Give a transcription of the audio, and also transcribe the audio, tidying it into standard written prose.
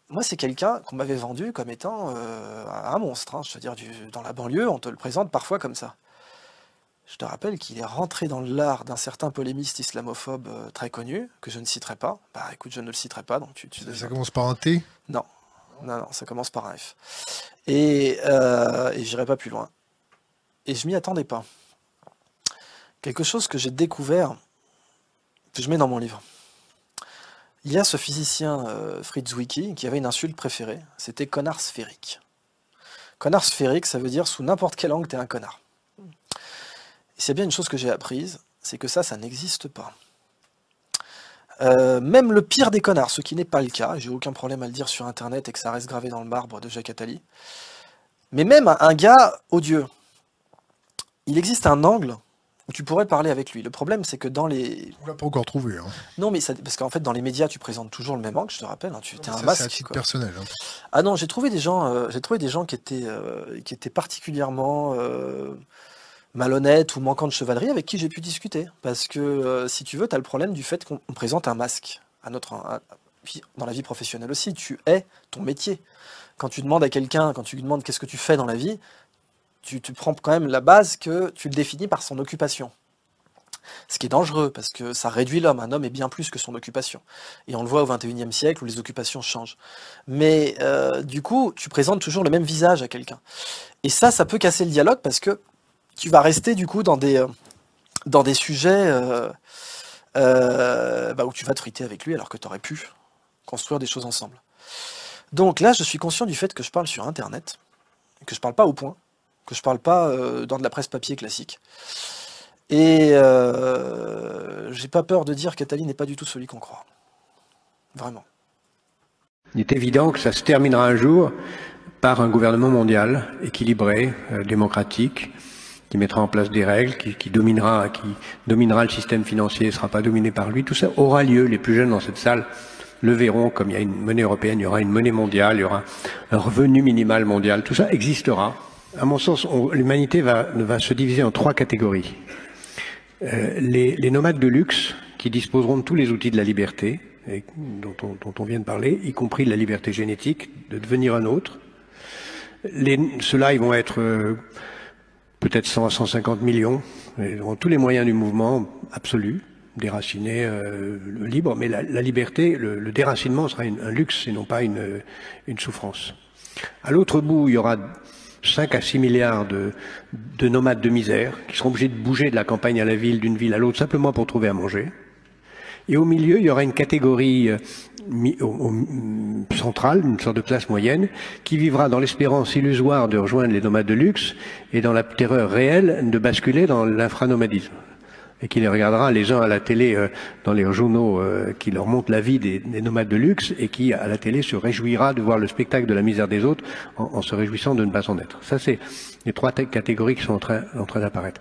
Moi, c'est quelqu'un qu'on m'avait vendu comme étant un monstre, hein. Je veux dire, dans la banlieue, on te le présente parfois comme ça. Je te rappelle qu'il est rentré dans l'art d'un certain polémiste islamophobe très connu, que je ne citerai pas. Bah écoute, je ne le citerai pas, donc tu Ça commence par un T? Non, non, ça commence par un F. Et j'irai pas plus loin. Et je m'y attendais pas. Quelque chose que j'ai découvert, que je mets dans mon livre. Il y a ce physicien Fritz Zwicky qui avait une insulte préférée, c'était connard sphérique. Connard sphérique, ça veut dire sous n'importe quel angle t'es un connard. Et c'est bien une chose que j'ai apprise, c'est que ça n'existe pas. Même le pire des connards, ce qui n'est pas le cas, j'ai aucun problème à le dire sur internet et que ça reste gravé dans le marbre de Jacques Attali, mais même un gars odieux, il existe un angle où tu pourrais parler avec lui. Le problème, c'est que dans les... On l'a pas encore trouvé, hein. Non, mais parce qu'en fait, dans les médias, tu présentes toujours le même angle, je te rappelle, hein, tu es un Ça, c'est à masque, titre quoi. personnel, hein. Ah non, j'ai trouvé des gens qui étaient particulièrement malhonnêtes ou manquants de chevalerie avec qui j'ai pu discuter. Parce que, si tu veux, tu as le problème du fait qu'on présente un masque dans la vie professionnelle aussi. Tu es ton métier. Quand tu demandes à quelqu'un, quand tu lui demandes qu'est-ce que tu fais dans la vie, tu prends quand même la base que tu le définis par son occupation. Ce qui est dangereux, parce que ça réduit l'homme. Un homme est bien plus que son occupation. Et on le voit au XXIe siècle, où les occupations changent. Mais du coup, tu présentes toujours le même visage à quelqu'un. Et ça peut casser le dialogue, parce que tu vas rester du coup dans des sujets où tu vas te friter avec lui, alors que tu aurais pu construire des choses ensemble. Donc là, je suis conscient du fait que je parle sur Internet, que je parle pas au point, que je parle pas dans de la presse papier classique. Et j'ai pas peur de dire qu'Attali n'est pas du tout celui qu'on croit. Vraiment. Il est évident que ça se terminera un jour par un gouvernement mondial, équilibré, démocratique, qui mettra en place des règles, qui dominera le système financier, ne sera pas dominé par lui. Tout ça aura lieu. Les plus jeunes dans cette salle le verront, comme il y a une monnaie européenne, il y aura une monnaie mondiale, il y aura un revenu minimal mondial. Tout ça existera. À mon sens, l'humanité va se diviser en 3 catégories. Les nomades de luxe, qui disposeront de tous les outils de la liberté, dont on vient de parler, y compris de la liberté génétique, de devenir un autre. Ceux-là, ils vont être peut-être 100 à 150 millions, ils auront tous les moyens du mouvement absolu, déraciné, libre, mais la liberté, le déracinement sera un luxe et non pas une souffrance. À l'autre bout, il y aura 5 à 6 milliards de nomades de misère qui seront obligés de bouger de la campagne à la ville, d'une ville à l'autre, simplement pour trouver à manger. Et au milieu, il y aura une catégorie centrale, une sorte de classe moyenne, qui vivra dans l'espérance illusoire de rejoindre les nomades de luxe et dans la terreur réelle de basculer dans l'infranomadisme. Et qui les regardera les uns à la télé dans les journaux qui leur montrent la vie des nomades de luxe et qui, à la télé, se réjouira de voir le spectacle de la misère des autres en se réjouissant de ne pas en être. Ça, c'est les 3 catégories qui sont en train d'apparaître.